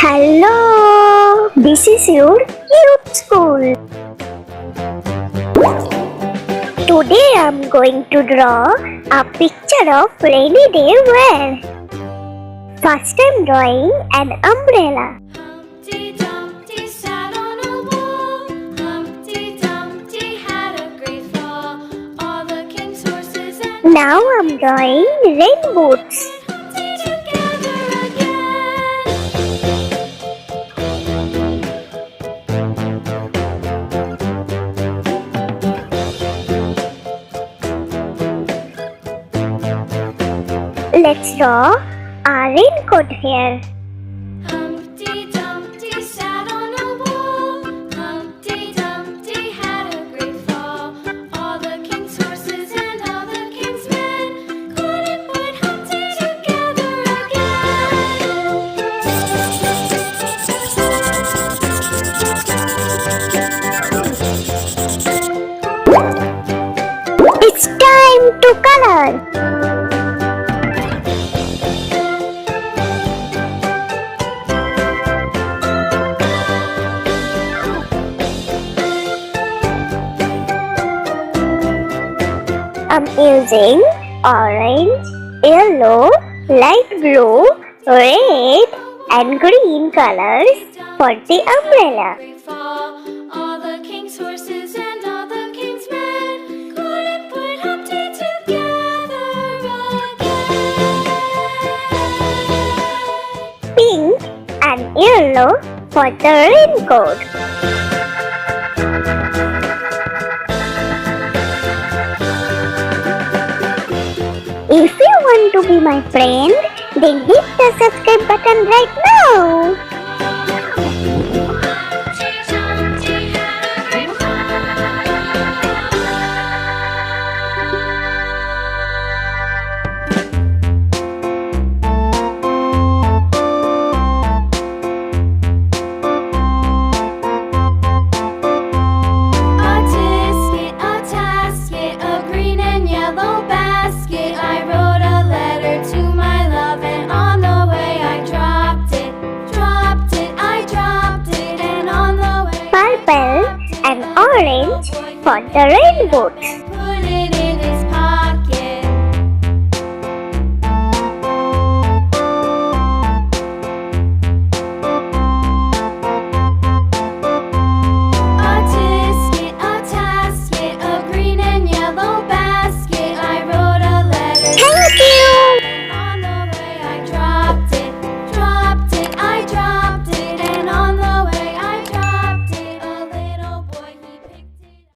Hello, this is your cute school. Today I'm going to draw a picture of rainy day wear. First I'm drawing an umbrella. Humpty Dumpty sat on a wall. Humpty Dumpty had a great fall. All the king's horses and Now I'm drawing rain boots. Humpty together again. Let's draw a raincoat here. Humpty Dumpty sat on a wall. Humpty Dumpty had a great fall. All the king's horses and all the king's men couldn't put Humpty together again. It's time to color. I'm using orange, yellow, light blue, red and green colors for the umbrella. Great fall. All the king's horses and all the king's men couldn't put Humpty together again. Pink and yellow for the raincoat. If you want to be my friend, then hit the subscribe button right now. Humpty Dumpty had a great A tisket, a tasket, a green and yellow basket. I wrote a letter to my love, and on the way I dropped it, I dropped it, and on the way Purple and orange for the rain boots.